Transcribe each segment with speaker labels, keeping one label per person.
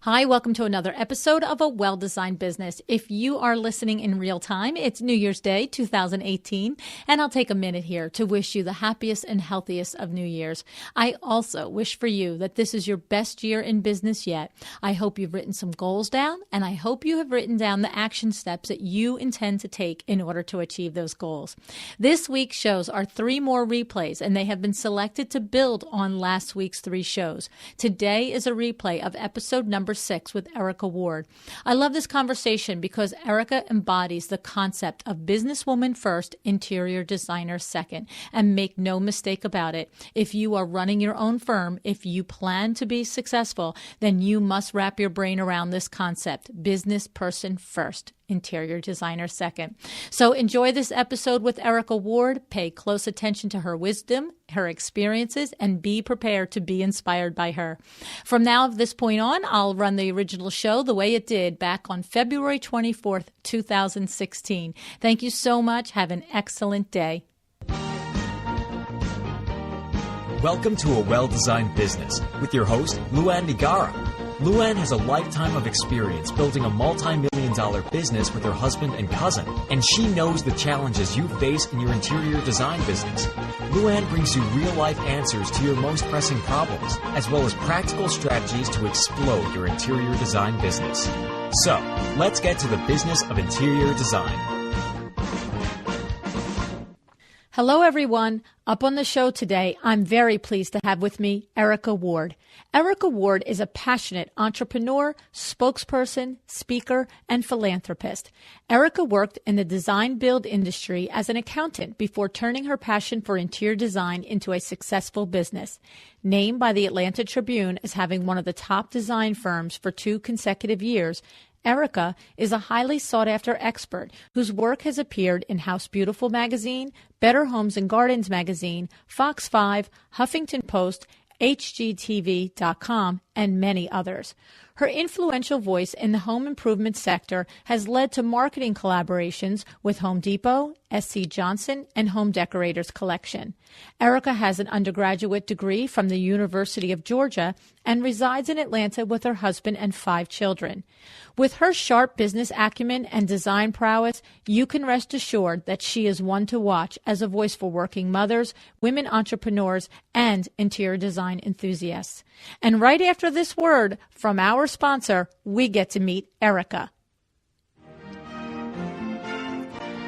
Speaker 1: Hi, welcome to another episode of A Well-Designed Business. If you are listening in real time, it's New Year's Day, 2018, and I'll take a minute here to wish you the happiest and healthiest of New Year's. I also wish for you that this is your best year in business yet. I hope you've written some goals down, and I hope you have written down the action steps that you intend to take in order to achieve those goals. This week's shows are 3 more replays, and they have been selected to build on last week's 3 shows. Today is a replay of episode number 6 with Erika Ward. I love this conversation because Erika embodies the concept of businesswoman first, interior designer second. And make no mistake about it, if you are running your own firm, if you plan to be successful, then you must wrap your brain around this concept, business person first, interior designer second. So enjoy this episode with Erika Ward. Pay close attention to her wisdom, her experiences, and be prepared to be inspired by her. From now, this point on, I'll run the original show the way it did back on February 24th, 2016. Thank you so much. Have an excellent day.
Speaker 2: Welcome to A Well-Designed Business with your host, Luann Nigara. Luann has a lifetime of experience building a multi-million-dollar business with her husband and cousin, and she knows the challenges you face in your interior design business. Luann brings you real-life answers to your most pressing problems, as well as practical strategies to explode your interior design business. So, let's get to the business of interior design.
Speaker 1: Hello, everyone. Up on the show today, I'm very pleased to have with me Erika Ward. Erika Ward is a passionate entrepreneur, spokesperson, speaker, and philanthropist. Erika worked in the design build industry as an accountant before turning her passion for interior design into a successful business. Named by the Atlanta Tribune as having one of the top design firms for 2 consecutive years, Erika is a highly sought-after expert whose work has appeared in House Beautiful magazine, Better Homes and Gardens magazine, Fox 5, Huffington Post, HGTV.com, and many others. Her influential voice in the home improvement sector has led to marketing collaborations with Home Depot, S.C. Johnson, and Home Decorators Collection. Erika has an undergraduate degree from the University of Georgia and resides in Atlanta with her husband and 5 children. With her sharp business acumen and design prowess, you can rest assured that she is one to watch as a voice for working mothers, women entrepreneurs, and interior design enthusiasts. And right after this word from our sponsor, we get to meet Erika.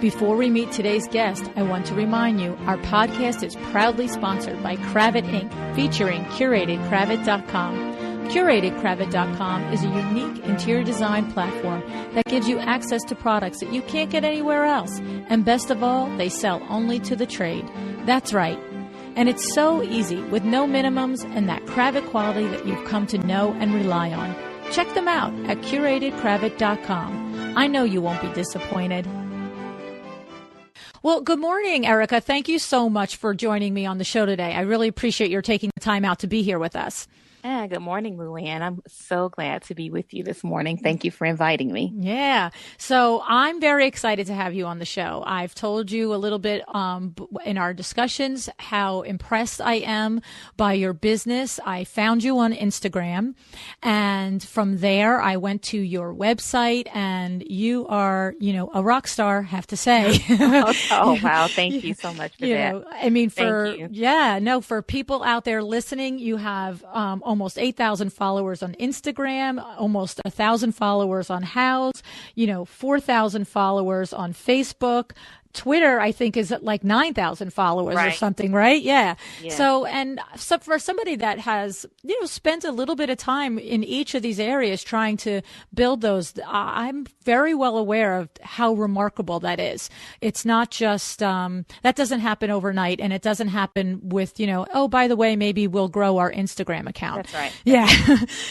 Speaker 1: Before we meet today's guest, I want to remind you our podcast is proudly sponsored by Cravat Inc., featuring CuratedCravat.com. CuratedCravat.com is a unique interior design platform that gives you access to products that you can't get anywhere else. And best of all, they sell only to the trade. That's right. And it's so easy with no minimums and that cravat quality that you've come to know and rely on. Check them out at CuratedCravat.com. I know you won't be disappointed. Well, good morning, Erika. Thank you so much for joining me on the show today. I really appreciate your taking the time out to be here with us.
Speaker 3: Good morning, Luann. I'm so glad to be with you this morning. Thank you for inviting me.
Speaker 1: Yeah. So I'm very excited to have you on the show. I've told you a little bit in our discussions how impressed I am by your business. I found you on Instagram, and from there I went to your website, and you are, a rock star, have to say.
Speaker 3: Oh, wow. Thank you so much for that.
Speaker 1: I mean, for people out there listening, you have almost 8,000 followers on Instagram, almost 1,000 followers on House, 4,000 followers on Facebook. Twitter, I think, is at like 9,000 followers or something, right? Yeah. So for somebody that has, spent a little bit of time in each of these areas trying to build those, I'm very well aware of how remarkable that is. It's not just, that doesn't happen overnight, and it doesn't happen with, oh, by the way, maybe we'll grow our Instagram account.
Speaker 3: That's right.
Speaker 1: Yeah.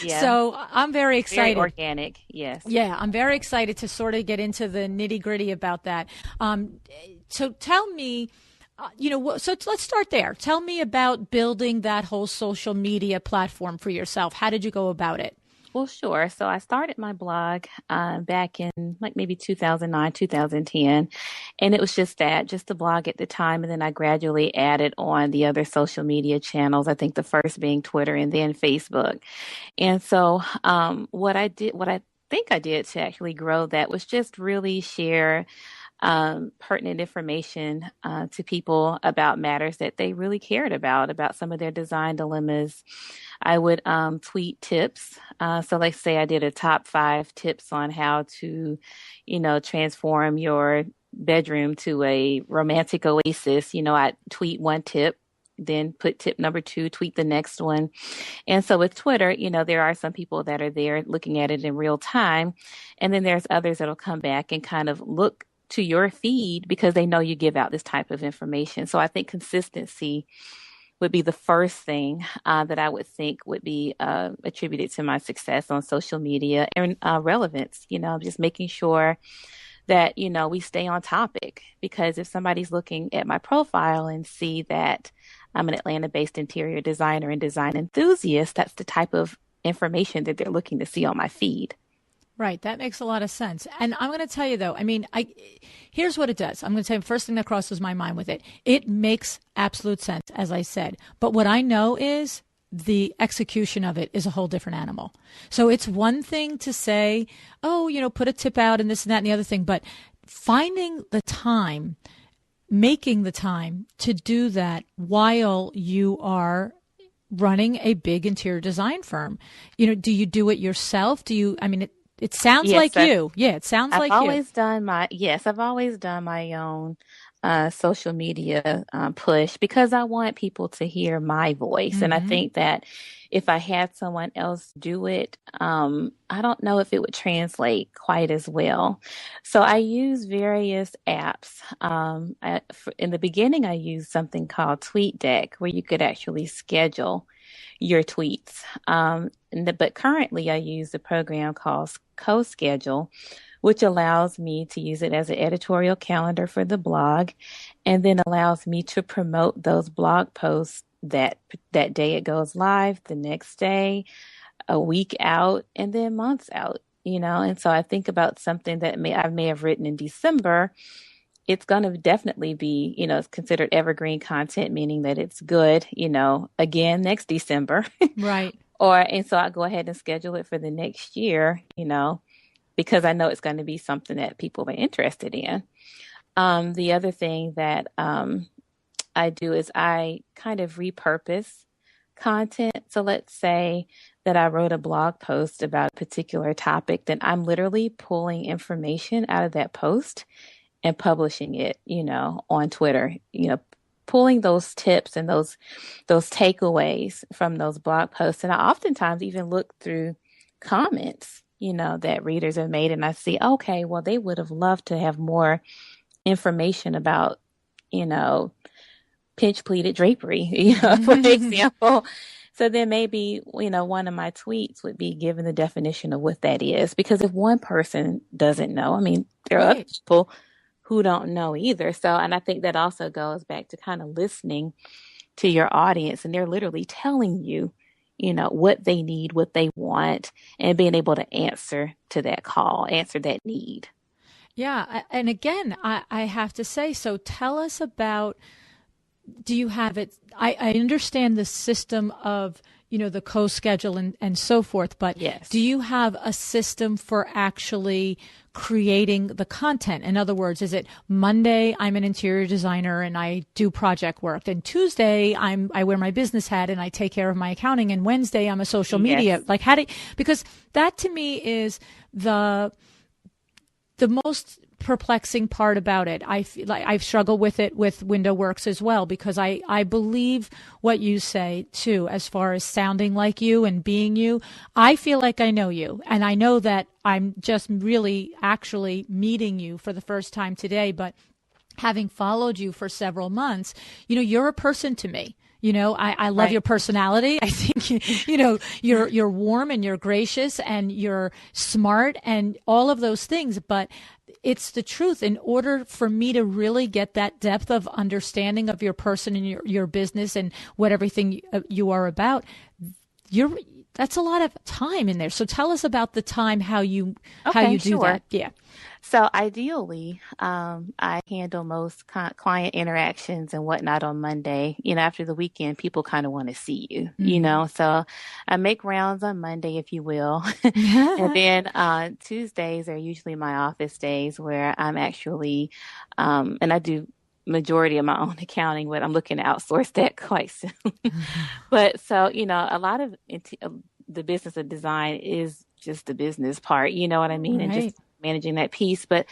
Speaker 3: Yeah.
Speaker 1: So I'm very excited.
Speaker 3: Very organic. Yes.
Speaker 1: Yeah. I'm very excited to sort of get into the nitty gritty about that. So tell me, so let's start there. Tell me about building that whole social media platform for yourself. How did you go about it?
Speaker 3: Well, sure. So I started my blog back in like maybe 2009, 2010. And it was just a blog at the time. And then I gradually added on the other social media channels, I think the first being Twitter and then Facebook. And so what I think I did to actually grow that was just really share pertinent information to people about matters that they really cared about some of their design dilemmas. I would tweet tips. So, like, say I did a top 5 tips on how to, transform your bedroom to a romantic oasis. I tweet one tip, then put tip number 2, tweet the next one. And so with Twitter, there are some people that are there looking at it in real time. And then there's others that'll come back and kind of look to your feed because they know you give out this type of information. So I think consistency would be the first thing that I would think would be attributed to my success on social media, and relevance, just making sure that, we stay on topic, because if somebody's looking at my profile and see that I'm an Atlanta-based interior designer and design enthusiast, that's the type of information that they're looking to see on my feed.
Speaker 1: Right. That makes a lot of sense. And I'm going to tell you, though, here's what it does. I'm going to tell you the first thing that crosses my mind with it. It makes absolute sense, as I said. But what I know is the execution of it is a whole different animal. So it's one thing to say, oh, put a tip out and this and that and the other thing. But finding the time, making the time to do that while you are running a big interior design firm. Do you do it yourself? It sounds like you. Yeah, it sounds like you.
Speaker 3: I've always done my own social media push, because I want people to hear my voice. Mm-hmm. And I think that if I had someone else do it, I don't know if it would translate quite as well. So I use various apps. In the beginning, I used something called TweetDeck, where you could actually schedule your tweets. But currently I use a program called CoSchedule, which allows me to use it as an editorial calendar for the blog, and then allows me to promote those blog posts that day it goes live, the next day, a week out, and then months out, And so I think about something that I may have written in December. It's going to definitely be, it's considered evergreen content, meaning that it's good, again, next December.
Speaker 1: Right.
Speaker 3: And so I go ahead and schedule it for the next year, because I know it's going to be something that people are interested in. The other thing that I do is I kind of repurpose content. So let's say that I wrote a blog post about a particular topic, then I'm literally pulling information out of that post and publishing it, on Twitter, pulling those tips and those takeaways from those blog posts. And I oftentimes even look through comments, that readers have made, and I see, okay, well, they would have loved to have more information about, pinch pleated drapery, for example. So then maybe, one of my tweets would be given the definition of what that is, because if one person doesn't know, there are other people who don't know either. So, and I think that also goes back to kind of listening to your audience, and they're literally telling you, what they need, what they want, and being able to answer to that call, answer that need.
Speaker 1: Yeah. And again, I have to say, so tell us about, do you have it? I understand the system of, the co-schedule and so forth, but
Speaker 3: yes.
Speaker 1: Do you have a system for actually creating the content? In other words, is it Monday, I'm an interior designer and I do project work. Then Tuesday, I wear my business hat and I take care of my accounting. And Wednesday, I'm a social media.
Speaker 3: Yes.
Speaker 1: Like because that to me is the most perplexing part about it. I feel like I've struggled with it with Window Works as well, because I believe what you say too, as far as sounding like you and being you. I feel like I know you, and I know that I'm just really actually meeting you for the first time today, but having followed you for several months, you're a person to me. I love your personality. I think, you're warm and you're gracious and you're smart and all of those things. But it's the truth. In order for me to really get that depth of understanding of your person and your business and what everything you are about, that's a lot of time in there. So tell us about the time, how you do
Speaker 3: sure.
Speaker 1: that. Yeah.
Speaker 3: So ideally, I handle most client interactions and whatnot on Monday. After the weekend, people kind of want to see you, so I make rounds on Monday, if you will. And then Tuesdays are usually my office days where I'm actually, and I do majority of my own accounting, but I'm looking to outsource that quite soon. But so, a lot of the business of design is just the business part, you know what I mean?
Speaker 1: Right.
Speaker 3: And just managing that piece. But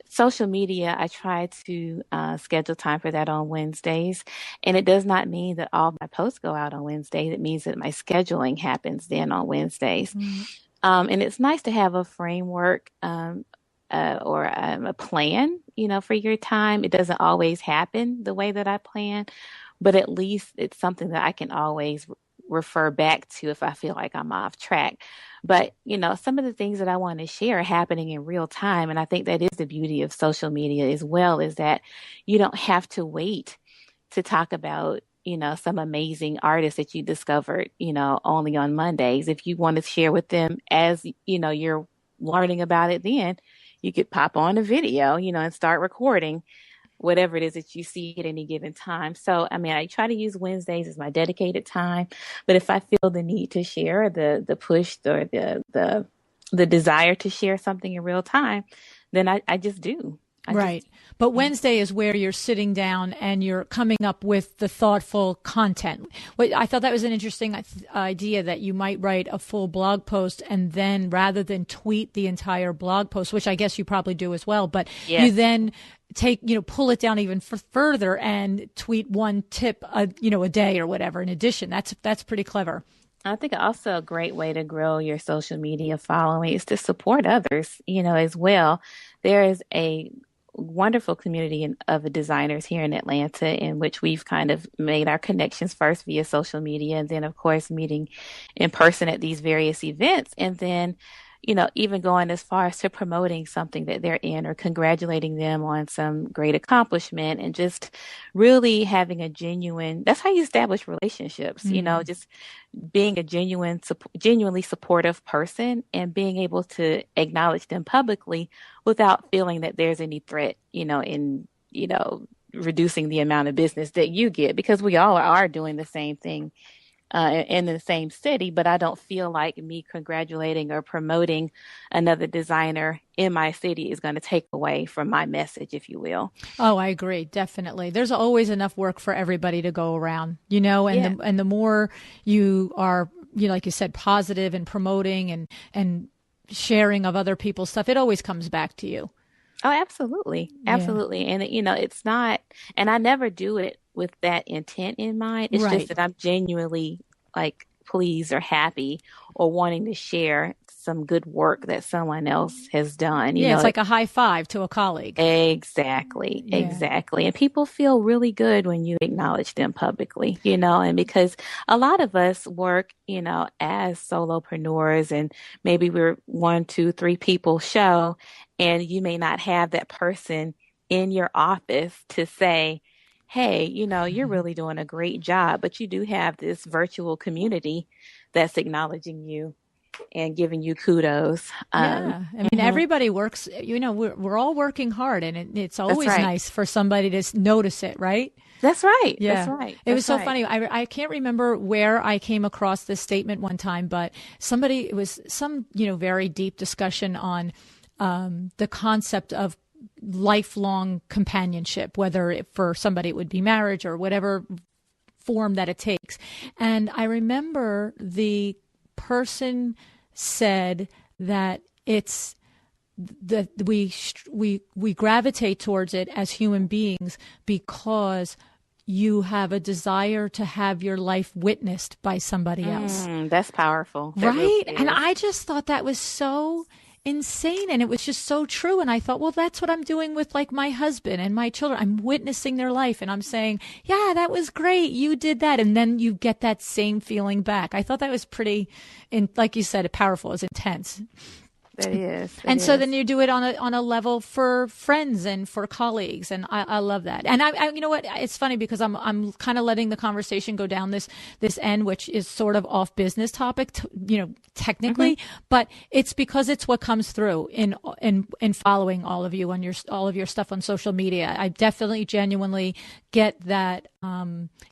Speaker 3: social media, I try to schedule time for that on Wednesdays. And it does not mean that all my posts go out on Wednesdays. It means that my scheduling happens then on Wednesdays. And it's nice to have a framework or a plan, for your time. It doesn't always happen the way that I plan, but at least it's something that I can always refer back to if I feel like I'm off track. But, some of the things that I want to share are happening in real time. And I think that is the beauty of social media as well, is that you don't have to wait to talk about, some amazing artists that you discovered, only on Mondays. If you want to share with them as, you're learning about it, then you could pop on a video, and start recording whatever it is that you see at any given time. So, I try to use Wednesdays as my dedicated time, but if I feel the need to share, the push or the desire to share something in real time, then I just do.
Speaker 1: Right. But Wednesday is where you're sitting down and you're coming up with the thoughtful content. I thought that was an interesting idea, that you might write a full blog post and then, rather than tweet the entire blog post, which I guess you probably do as well, but you then pull it down even further and tweet one tip, a day or whatever in addition. That's pretty clever.
Speaker 3: I think also a great way to grow your social media following is to support others, as well. There is a wonderful community of designers here in Atlanta, in which we've kind of made our connections first via social media, and then of course meeting in person at these various events, and then even going as far as to promoting something that they're in or congratulating them on some great accomplishment, and just really having that's how you establish relationships, just being a genuinely supportive person and being able to acknowledge them publicly without feeling that there's any threat, in reducing the amount of business that you get, because we all are doing the same thing in the same city, but I don't feel like me congratulating or promoting another designer in my city is going to take away from my message, if you will.
Speaker 1: Oh, I agree. Definitely. There's always enough work for everybody to go around, and the more you are, like you said, positive and promoting and sharing of other people's stuff, it always comes back to you.
Speaker 3: Oh, absolutely. Absolutely. Yeah. And, it's not, and I never do it with that intent in mind. It's just that I'm genuinely pleased or happy or wanting to share some good work that someone else has done.
Speaker 1: It's like a high five to a colleague.
Speaker 3: Exactly. Yeah. Exactly. And people feel really good when you acknowledge them publicly, and because a lot of us work, as solopreneurs, and maybe we're 1, 2, 3 people show, and you may not have that person in your office to say, hey, you're really doing a great job, but you do have this virtual community that's acknowledging you and giving you kudos.
Speaker 1: Everybody works, we're all working hard, and it's always nice for somebody to notice it, right?
Speaker 3: That's right.
Speaker 1: Yeah.
Speaker 3: That's right.
Speaker 1: It was so funny. I can't remember where I came across this statement one time, but it was some, very deep discussion on the concept of lifelong companionship, whether for somebody it would be marriage or whatever form that it takes. And I remember the person said that it's that we gravitate towards it as human beings because you have a desire to have your life witnessed by somebody else.
Speaker 3: That's powerful. That
Speaker 1: right?
Speaker 3: really
Speaker 1: And I just thought that was so insane, and it was just so true. And I thought, well, that's what I'm doing with my husband and my children. I'm witnessing their life, and I'm saying, yeah, that was great, you did that, and then you get that same feeling back. I thought that was pretty, like you said, powerful. It was intense.
Speaker 3: That is.
Speaker 1: And so then you do it on a level for friends and for colleagues, and I love that. And I you know what? It's funny because I'm kind of letting the conversation go down this end, which is sort of off business topic, technically, but it's because it's what comes through in following all of you on all of your stuff on social media. I definitely genuinely get that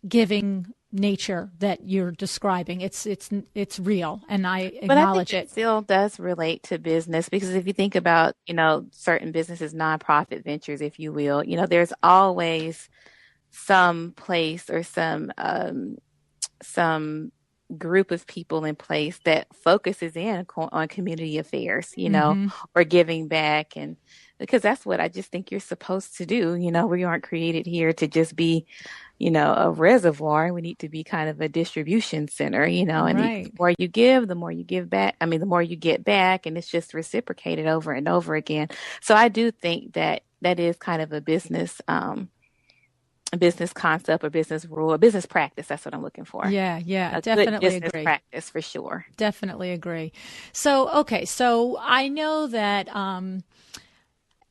Speaker 1: giving nature that you're describing. It's real, and I acknowledge
Speaker 3: But I think
Speaker 1: it.
Speaker 3: it still does relate to business because if you think about, certain businesses, nonprofit ventures, if you will, there's always some place or some group of people in place that focuses in on community affairs, or giving back. And because that's what I just think you're supposed to do. We aren't created here to just be, a reservoir. We need to be kind of a distribution center, and
Speaker 1: Right.
Speaker 3: the more you give, the more you give back. I mean, the more you get back, and it's just reciprocated over and over again. So I do think that is kind of a business concept or business rule or business practice. That's what I'm looking for.
Speaker 1: Yeah,
Speaker 3: A
Speaker 1: definitely
Speaker 3: good business
Speaker 1: agree.
Speaker 3: practice for sure.
Speaker 1: Definitely agree. So, okay, so I know that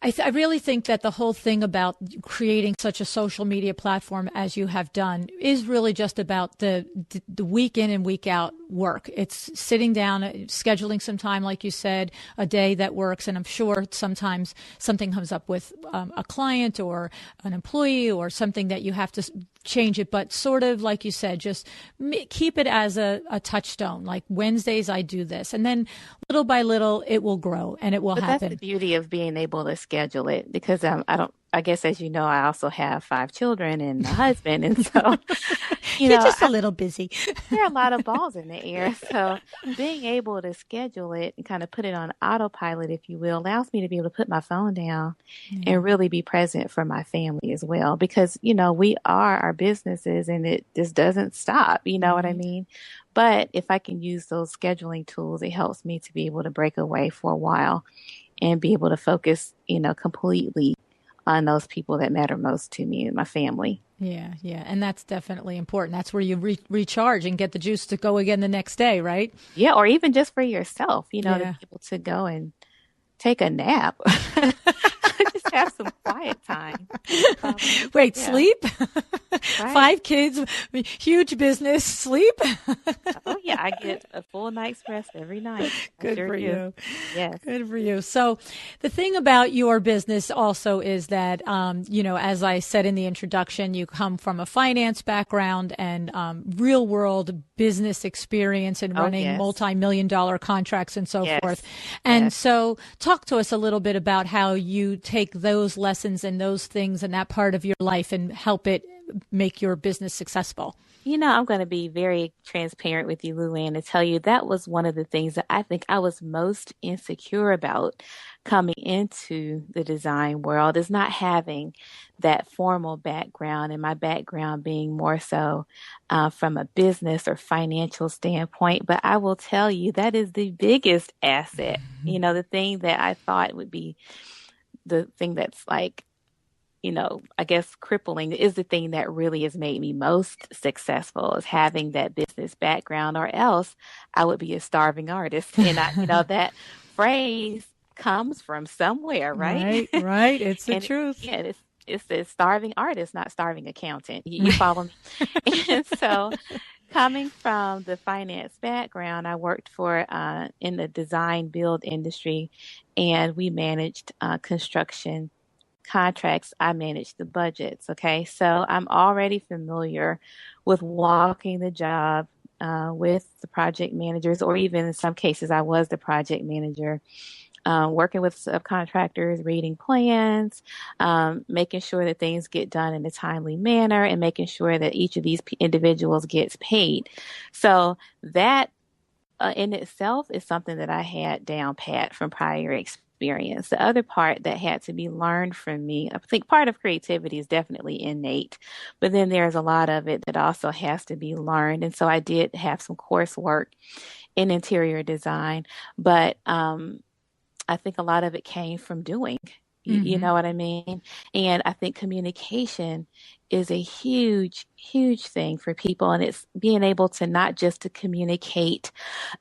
Speaker 1: I really think that the whole thing about creating such a social media platform as you have done is really just about the week in and week out work. It's sitting down, scheduling some time, like you said, a day that works. And I'm sure sometimes something comes up with a client or an employee or something that you have to change it. But sort of like you said, just keep it as a touchstone. Like Wednesdays, I do this. And then little by little, it will grow and it will happen.
Speaker 3: That's the beauty of being able to schedule it because I guess, as you know, I also have 5 children and a husband. And so,
Speaker 1: You're just a little busy.
Speaker 3: There are a lot of balls in the air. So being able to schedule it and kind of put it on autopilot, if you will, allows me to be able to put my phone down and really be present for my family as well. Because, we are our businesses and it just doesn't stop. You know what I mean? But if I can use those scheduling tools, it helps me to be able to break away for a while and be able to focus, completely on those people that matter most to me and my family.
Speaker 1: Yeah. And that's definitely important. That's where you recharge and get the juice to go again the next day, right?
Speaker 3: Yeah, or even just for yourself, to be able to go and take a nap. Just have some quiet time.
Speaker 1: Wait, sleep? Right. 5 kids, huge business, sleep?
Speaker 3: Oh, yeah. I get a full night's rest every night.
Speaker 1: Good for you.
Speaker 3: Yes.
Speaker 1: Good for you. So the thing about your business also is that, as I said in the introduction, you come from a finance background and real world business experience in running multi-million dollar contracts and so forth. And so talk to us a little bit about how you take those lessons and those things and that part of your life and help it make your business successful.
Speaker 3: I'm going to be very transparent with you, Luann, to tell you that was one of the things that I think I was most insecure about coming into the design world is not having that formal background and my background being more so from a business or financial standpoint. But I will tell you that is the biggest asset. The thing that I thought would be the thing that's like, I guess crippling is the thing that really has made me most successful is having that business background, or else I would be a starving artist. And that phrase comes from somewhere, right?
Speaker 1: Right. It's the truth.
Speaker 3: Yeah, it's a starving artist, not starving accountant. You follow me? And so coming from the finance background, I worked for in the design build industry, and we managed construction contracts. I managed the budgets. Okay. So I'm already familiar with walking the job with the project managers, or even in some cases, I was the project manager, working with subcontractors, reading plans, making sure that things get done in a timely manner, and making sure that each of these individuals gets paid. So that in itself is something that I had down pat from prior experience. The other part that had to be learned from me, I think part of creativity is definitely innate, but then there's a lot of it that also has to be learned. And so I did have some coursework in interior design, but I think a lot of it came from doing. You know what I mean? And I think communication is a huge, huge thing for people. And it's being able to not just to communicate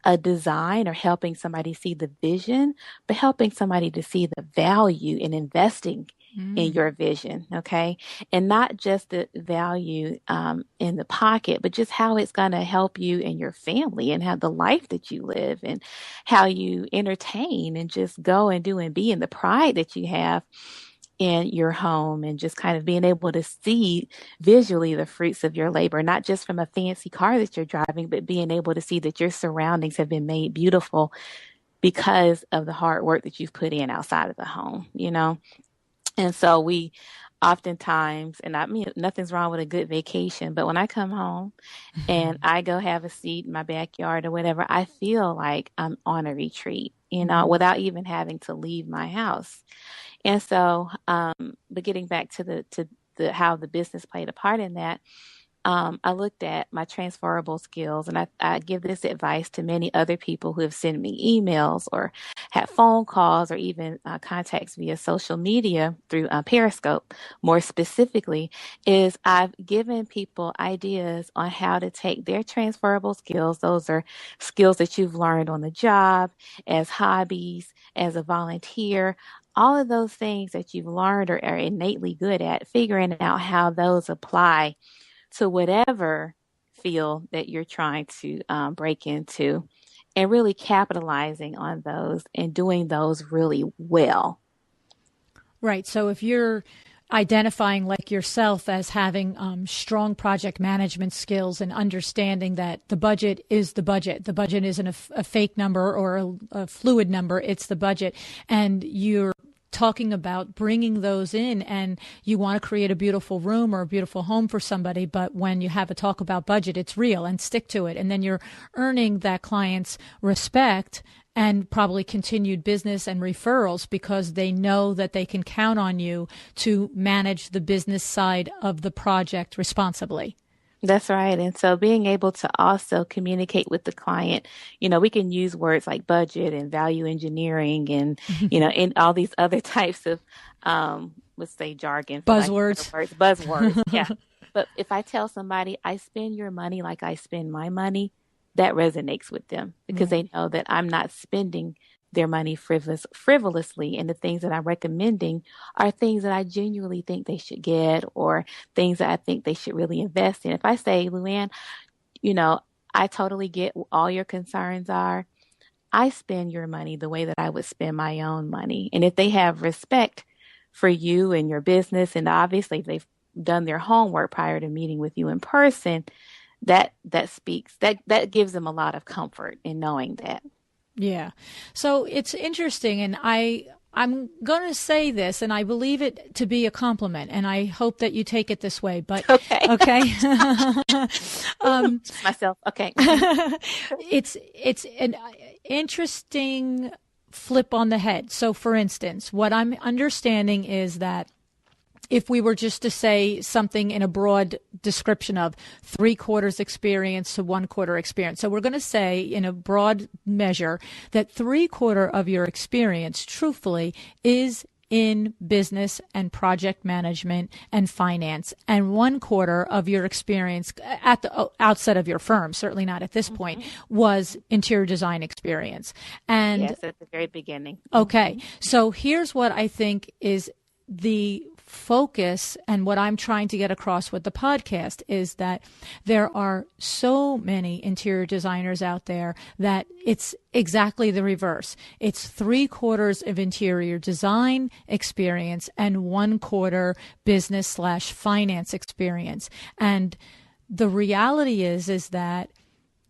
Speaker 3: a design or helping somebody see the vision, but helping somebody to see the value in investing in your vision, okay? And not just the value in the pocket, but just how it's going to help you and your family and how the life that you live and how you entertain and just go and do and be, and the pride that you have in your home, and just kind of being able to see visually the fruits of your labor, not just from a fancy car that you're driving, but being able to see that your surroundings have been made beautiful because of the hard work that you've put in outside of the home, you know? And so we oftentimes, and I mean, nothing's wrong with a good vacation, but when I come home and I go have a seat in my backyard or whatever, I feel like I'm on a retreat, you know, without even having to leave my house. And so, but getting back to the how the business played a part in that, I looked at my transferable skills, and I give this advice to many other people who have sent me emails or had phone calls or even contacts via social media through Periscope. More specifically, is I've given people ideas on how to take their transferable skills. Those are skills that you've learned on the job, as hobbies, as a volunteer, all of those things that you've learned or are innately good at, figuring out how those apply to whatever field that you're trying to break into, and really capitalizing on those and doing those really well.
Speaker 1: Right. So if you're identifying like yourself as having strong project management skills and understanding that the budget is the budget isn't a fake number or a fluid number, it's the budget, and you're talking about bringing those in, and you want to create a beautiful room or a beautiful home for somebody, but when you have a talk about budget, it's real, and stick to it. And then you're earning that client's respect and probably continued business and referrals because they know that they can count on you to manage the business side of the project responsibly.
Speaker 3: That's right. And so being able to also communicate with the client, you know, we can use words like budget and value engineering and, you know, and all these other types of, let's say jargon.
Speaker 1: Buzzwords.
Speaker 3: Buzzwords. Yeah. But if I tell somebody I spend your money like I spend my money, that resonates with them because they know that I'm not spending their money frivolously, and the things that I'm recommending are things that I genuinely think they should get, or things that I think they should really invest in. If I say, Luann, you know, I totally get what all your concerns are. I spend your money the way that I would spend my own money. And if they have respect for you and your business, and obviously if they've done their homework prior to meeting with you in person, that gives them a lot of comfort in knowing that.
Speaker 1: Yeah. So it's interesting, and I'm going to say this, and I believe it to be a compliment, and I hope that you take it this way, but
Speaker 3: okay.
Speaker 1: Myself.
Speaker 3: Okay.
Speaker 1: It's an interesting flip on the head. So for instance, what I'm understanding is that if we were just to say something in a broad description of 3/4 experience to 1/4 experience. So we're going to say in a broad measure that 3/4 of your experience, truthfully, is in business and project management and finance, and 1/4 of your experience at the outset of your firm, certainly not at this point, was interior design experience. And
Speaker 3: yes, at the very beginning.
Speaker 1: Okay. So here's what I think is the focus, and what I'm trying to get across with the podcast is that there are so many interior designers out there that it's exactly the reverse. It's 3/4 of interior design experience and 1/4 business/finance experience. And the reality is that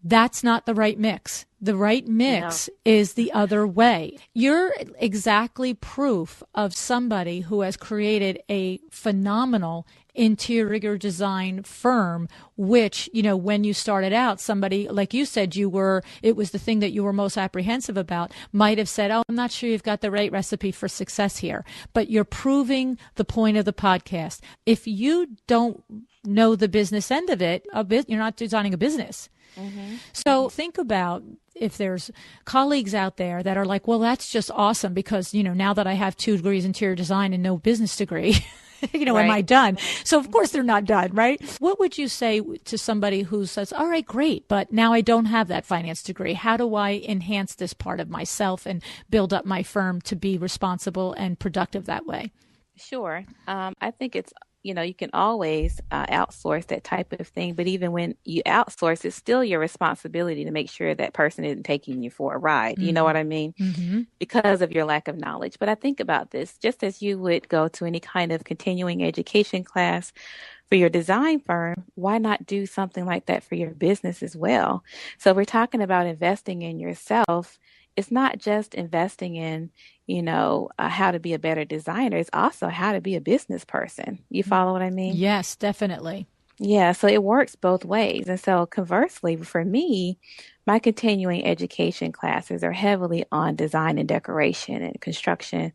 Speaker 1: that's not the right mix. The right mix is the other way. You're exactly proof of somebody who has created a phenomenal interior design firm, which, you know, when you started out, somebody, like you said, it was the thing that you were most apprehensive about, might have said, oh, I'm not sure you've got the right recipe for success here. But you're proving the point of the podcast. If you don't know the business end of it, you're not designing a business.
Speaker 3: Mm-hmm.
Speaker 1: So think about if there's colleagues out there that are like, well, that's just awesome because, now that I have 2 degrees in interior design and no business degree,
Speaker 3: Right.
Speaker 1: am I done? So of course they're not done, right? What would you say to somebody who says, all right, great, but now I don't have that finance degree. How do I enhance this part of myself and build up my firm to be responsible and productive that way?
Speaker 3: Sure. I think it's, you can always outsource that type of thing, but even when you outsource, it's still your responsibility to make sure that person isn't taking you for a ride. You know what I mean?
Speaker 1: Mm-hmm.
Speaker 3: Because of your lack of knowledge. But I think about this, just as you would go to any kind of continuing education class for your design firm, why not do something like that for your business as well? So we're talking about investing in yourself. It's not just investing in, how to be a better designer. It's also how to be a business person. You follow what I mean?
Speaker 1: Yes, definitely.
Speaker 3: Yeah, so it works both ways. And so conversely, for me, my continuing education classes are heavily on design and decoration and construction,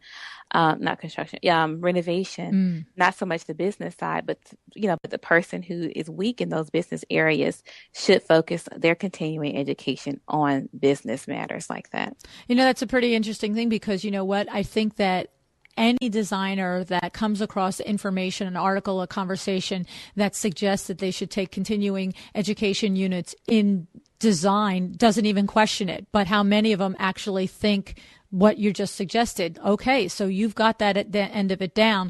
Speaker 3: not construction, renovation, not so much the business side, but, but the person who is weak in those business areas should focus their continuing education on business matters like that.
Speaker 1: That's a pretty interesting thing because you know what? I think that any designer that comes across information, an article, a conversation that suggests that they should take continuing education units in design doesn't even question it. But how many of them actually think what you just suggested? Okay, so you've got that at the end of it down.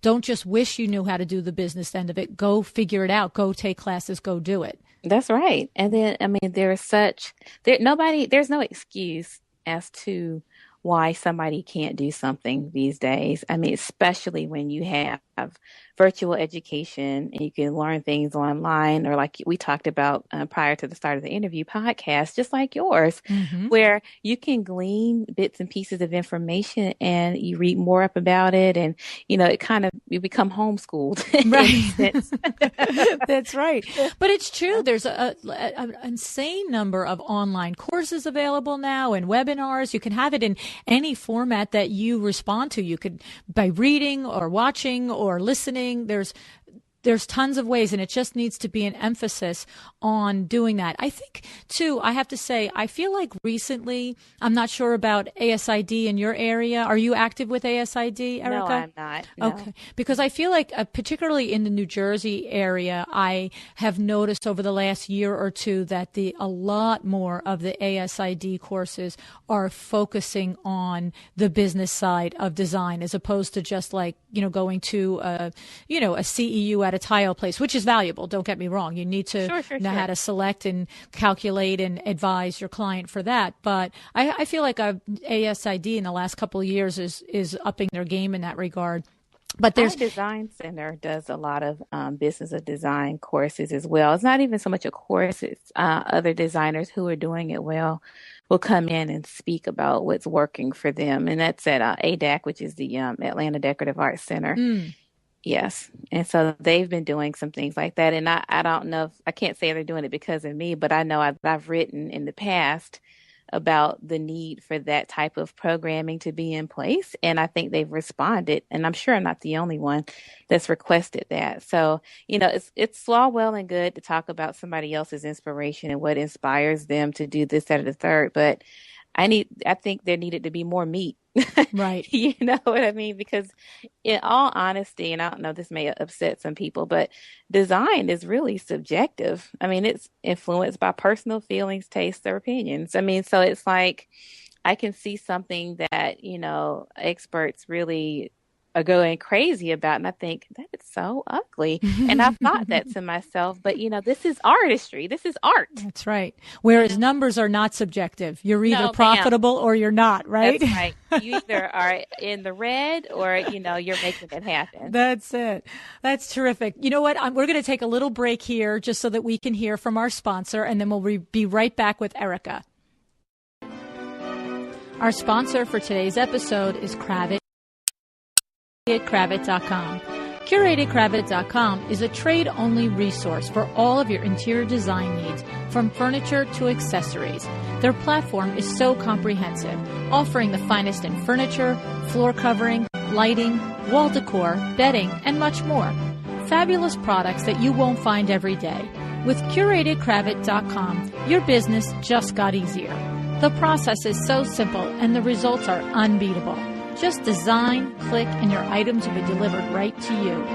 Speaker 1: Don't just wish you knew how to do the business end of it. Go figure it out. Go take classes. Go do it.
Speaker 3: That's right. And then, there's no excuse as to why somebody can't do something these days. Especially when you have virtual education and you can learn things online, or like we talked about prior to the start of the interview, podcasts just like yours, where you can glean bits and pieces of information and you read more up about it, and you become homeschooled.
Speaker 1: Right. That's right. But it's true. There's an insane number of online courses available now and webinars. You can have it in any format that you respond to. You could by reading or watching or listening. There's tons of ways, and it just needs to be an emphasis on doing that. I think, too, I have to say, I feel like recently, I'm not sure about ASID in your area. Are you active with ASID, Erika?
Speaker 3: No, I'm not. No.
Speaker 1: Okay. Because I feel like, particularly in the New Jersey area, I have noticed over the last year or two that a lot more of the ASID courses are focusing on the business side of design, as opposed to just like, going to, a CEU at a tile place, which is valuable. Don't get me wrong. You need to know how to select and calculate and advise your client for that. But I feel like ASID in the last couple of years is upping their game in that regard. But
Speaker 3: Our design center does a lot of business of design courses as well. It's not even so much a course. It's other designers who are doing it well will come in and speak about what's working for them. And that's at ADAC, which is the Atlanta Decorative Arts Center. Yes. And so they've been doing some things like that. And I don't know I can't say they're doing it because of me, but I know I've written in the past about the need for that type of programming to be in place. And I think they've responded. And I'm sure I'm not the only one that's requested that. So, it's all well and good to talk about somebody else's inspiration and what inspires them to do this, that, or the third. But I think there needed to be more meat.
Speaker 1: Right.
Speaker 3: You know what I mean? Because in all honesty, and I don't know, this may upset some people, but design is really subjective. It's influenced by personal feelings, tastes, or opinions. So it's like I can see something that, experts really are going crazy about, and I think that is so ugly. And I've thought that to myself, but this is artistry. This is art.
Speaker 1: That's right. Whereas numbers are not subjective. You're either profitable or you're not, right?
Speaker 3: That's right. You either are in the red or, you're making it happen.
Speaker 1: That's it. That's terrific. You know what? We're going to take a little break here just so that we can hear from our sponsor, and then we'll be right back with Erika. Our sponsor for today's episode is CuratedCravet.com. CuratedCravet.com is a trade-only resource for all of your interior design needs, from furniture to accessories. Their platform is so comprehensive, offering the finest in furniture, floor covering, lighting, wall decor, bedding, and much more. Fabulous products that you won't find every day. With CuratedCravat.com, your business just got easier. The process is so simple and the results are unbeatable. Just design, click, and your items will be delivered right to you.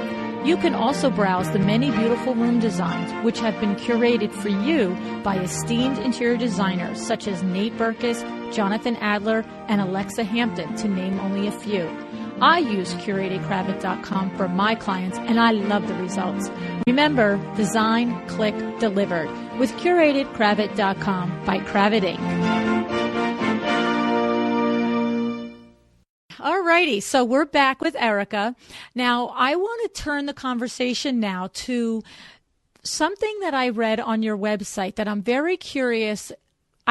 Speaker 1: You can also browse the many beautiful room designs which have been curated for you by esteemed interior designers such as Nate Berkus, Jonathan Adler, and Alexa Hampton, to name only a few. I use CuratedCravat.com for my clients, and I love the results. Remember, design, click, delivered with CuratedCravat.com by Cravat Inc. All righty, so we're back with Erika. Now, I want to turn the conversation now to something that I read on your website that I'm very curious.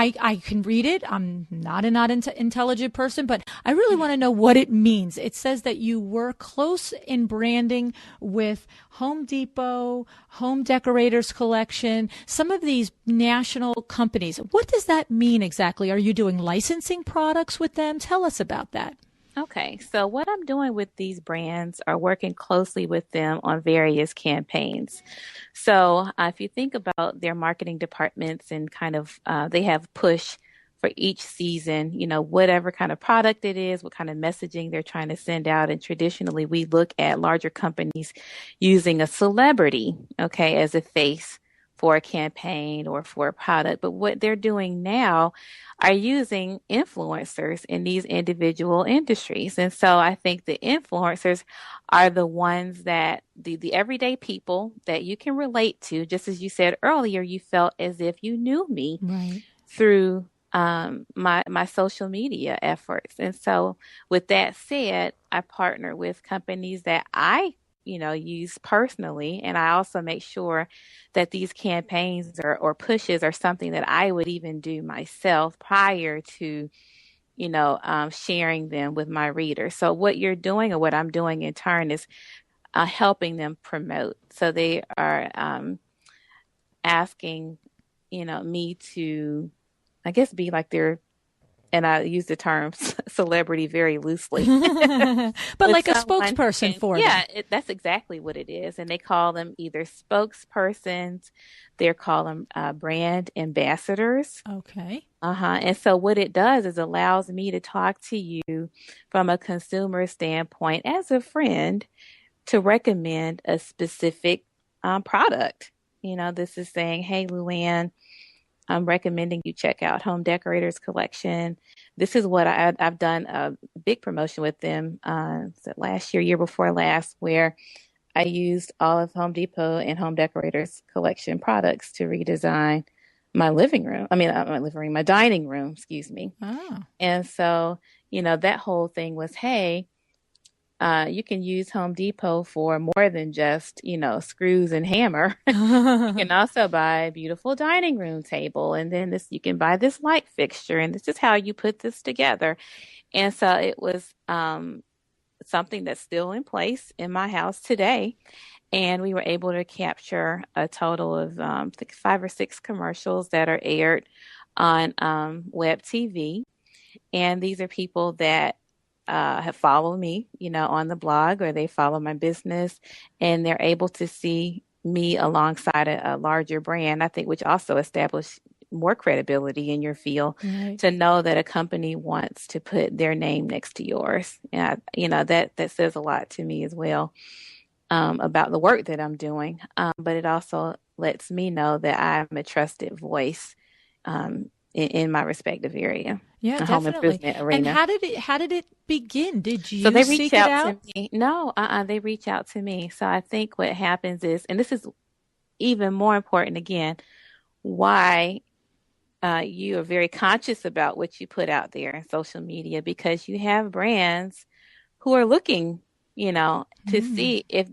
Speaker 1: I can read it. I'm not an intelligent person, but I really want to know what it means. It says that you work close in branding with Home Depot, Home Decorators Collection, some of these national companies. What does that mean exactly? Are you doing licensing products with them? Tell us about that.
Speaker 3: Okay, so what I'm doing with these brands are working closely with them on various campaigns. So if you think about their marketing departments and kind of they have push for each season, whatever kind of product it is, what kind of messaging they're trying to send out. And traditionally, we look at larger companies using a celebrity, okay, as a face for a campaign or for a product. But what they're doing now are using influencers in these individual industries. And so I think the influencers are the ones that the everyday people that you can relate to. Just as you said earlier, you felt as if you knew me
Speaker 1: Right.
Speaker 3: through my social media efforts. And so with that said, I partner with companies that I use personally. And I also make sure that these campaigns or pushes are something that I would even do myself prior to, sharing them with my readers. So what you're doing or what I'm doing in turn is helping them promote. So they are asking, me to, I guess, be like their, and I use the term celebrity very loosely.
Speaker 1: But like a spokesperson for them.
Speaker 3: Yeah, that's exactly what it is. And they call them either spokespersons, they call them brand ambassadors.
Speaker 1: Okay.
Speaker 3: And so what it does is allows me to talk to you from a consumer standpoint as a friend to recommend a specific product. This is saying, hey, Luann, I'm recommending you check out Home Decorators Collection. This is what I've done a big promotion with them last year before last, where I used all of Home Depot and Home Decorators Collection products to redesign my living room. I mean, not my living room, my dining room, excuse me.
Speaker 1: Oh.
Speaker 3: And so, that whole thing was, hey, you can use Home Depot for more than just, screws and hammer. You can also buy a beautiful dining room table. And then you can buy this light fixture. And this is how you put this together. And so it was something that's still in place in my house today. And we were able to capture a total of I think 5 or 6 commercials that are aired on web TV. And these are people that have followed me, on the blog, or they follow my business, and they're able to see me alongside a larger brand, I think, which also established more credibility in your field, right, to know that a company wants to put their name next to yours. And, that says a lot to me as well about the work that I'm doing. But it also lets me know that I'm a trusted voice in my respective area.
Speaker 1: Yeah, definitely. And how did it begin? Did you
Speaker 3: they
Speaker 1: seek
Speaker 3: reach
Speaker 1: it
Speaker 3: out
Speaker 1: out?
Speaker 3: to me? No, they reach out to me. So I think what happens is, and this is even more important again, why you are very conscious about what you put out there in social media, because you have brands who are looking, to see if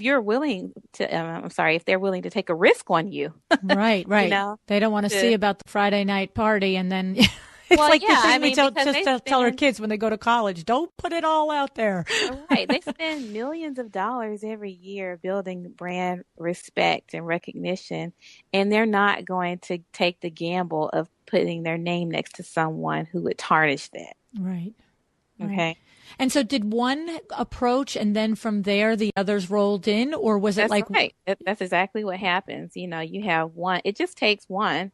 Speaker 3: you're willing to, if they're willing to take a risk on you.
Speaker 1: Right. They don't want to see about the Friday night party and then it's the thing we tell our kids when they go to college, don't put it all out there.
Speaker 3: Right. They spend millions of dollars every year building brand respect and recognition, and they're not going to take the gamble of putting their name next to someone who would tarnish that.
Speaker 1: Right.
Speaker 3: Okay.
Speaker 1: And so did one approach and then from there the others rolled in, or was it
Speaker 3: That's
Speaker 1: like,
Speaker 3: right. That's exactly what happens. You have one, it just takes one,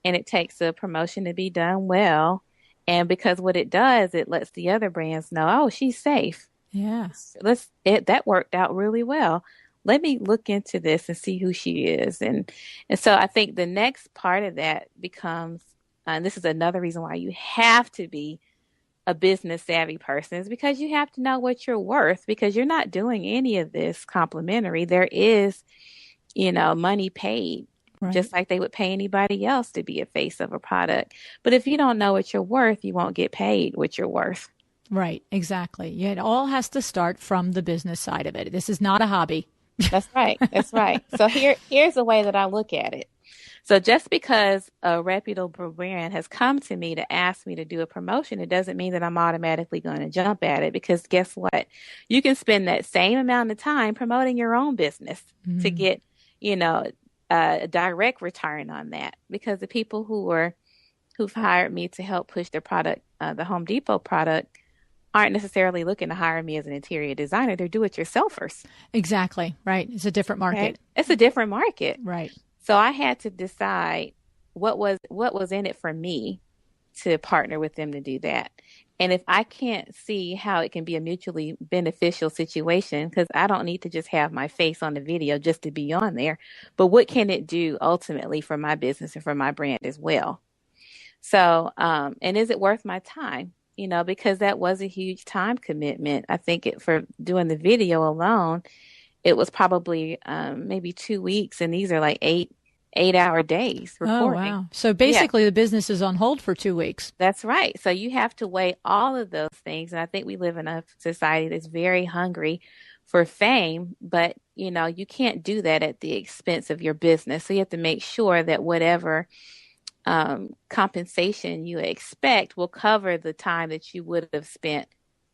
Speaker 3: and it takes a promotion to be done well. And because what it does, it lets the other brands know, oh, she's safe.
Speaker 1: yeah,
Speaker 3: That worked out really well. Let me look into this and see who she is. And so I think the next part of that becomes, and this is another reason why you have to be a business savvy person, is because you have to know what you're worth, because you're not doing any of this complimentary. There is, money paid,
Speaker 1: right.
Speaker 3: just like they would pay anybody else to be a face of a product. But if you don't know what you're worth, you won't get paid what you're worth.
Speaker 1: Right, exactly. Yeah, it all has to start from the business side of it. This is not a hobby.
Speaker 3: That's right. That's right. So here's the way that I look at it. So just because a reputable brand has come to me to ask me to do a promotion, it doesn't mean that I'm automatically going to jump at it, because guess what? You can spend that same amount of time promoting your own business to get, a direct return on that, because the people who've hired me to help push their product, the Home Depot product, aren't necessarily looking to hire me as an interior designer. They're do-it-yourselfers.
Speaker 1: Exactly. Right. It's a different market.
Speaker 3: Okay? It's a different market.
Speaker 1: Right.
Speaker 3: So I had to decide what was in it for me to partner with them to do that. And if I can't see how it can be a mutually beneficial situation, because I don't need to just have my face on the video just to be on there, but what can it do ultimately for my business and for my brand as well? So, and is it worth my time? Because that was a huge time commitment. I think for doing the video alone, it was probably maybe 2 weeks, and these are like 8-hour days recording.
Speaker 1: Oh, wow. So basically the business is on hold for 2 weeks.
Speaker 3: That's right. So you have to weigh all of those things. And I think we live in a society that's very hungry for fame, but you can't do that at the expense of your business. So you have to make sure that whatever compensation you expect will cover the time that you would have spent,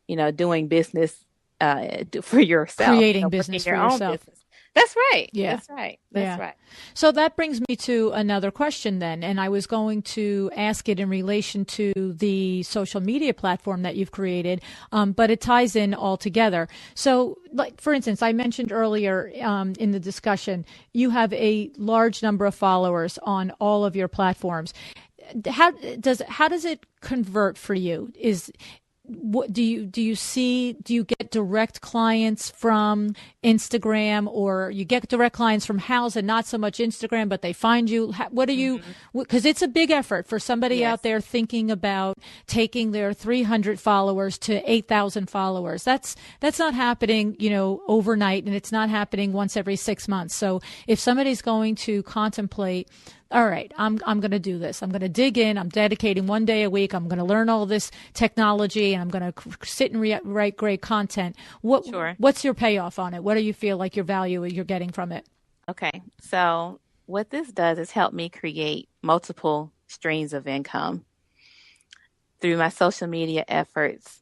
Speaker 3: doing business for yourself,
Speaker 1: creating business for yourself.
Speaker 3: Business. That's right.
Speaker 1: Yeah.
Speaker 3: That's right. That's right.
Speaker 1: So that brings me to another question then, and I was going to ask it in relation to the social media platform that you've created, but it ties in all together. So, like, for instance, I mentioned earlier in the discussion, you have a large number of followers on all of your platforms. How does it convert for you? What do you get direct clients from Instagram, or you get direct clients from House and not so much Instagram, but they find you? What do you, because it's a big effort for somebody out there thinking about taking their 300 followers to 8,000 followers. That's not happening, overnight, and it's not happening once every 6 months. So if somebody's going to contemplate, all right, I'm going to do this. I'm going to dig in. I'm dedicating 1 day a week. I'm going to learn all this technology, and I'm going to sit and write great content. What's your payoff on it? What do you feel like your value you're getting from it?
Speaker 3: Okay. So what this does is help me create multiple streams of income. Through my social media efforts,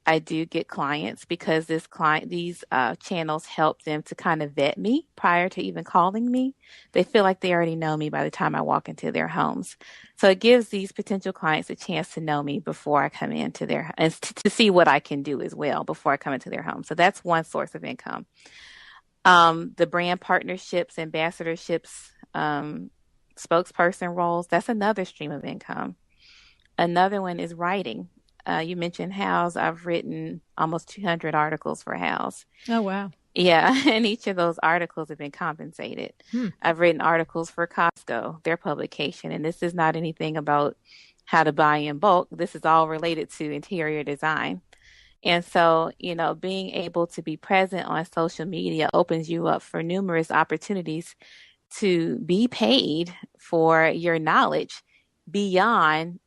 Speaker 3: I do get clients, because these channels help them to kind of vet me prior to even calling me. They feel like they already know me by the time I walk into their homes. So it gives these potential clients a chance to know me before I come into their, and to see what I can do as well before I come into their home. So that's one source of income. The brand partnerships, ambassadorships, spokesperson roles, that's another stream of income. Another one is writing. You mentioned House. I've written almost 200 articles for House.
Speaker 1: Oh, wow.
Speaker 3: Yeah, and each of those articles have been compensated. I've written articles for Costco, their publication, and this is not anything about how to buy in bulk. This is all related to interior design. And so, being able to be present on social media opens you up for numerous opportunities to be paid for your knowledge beyond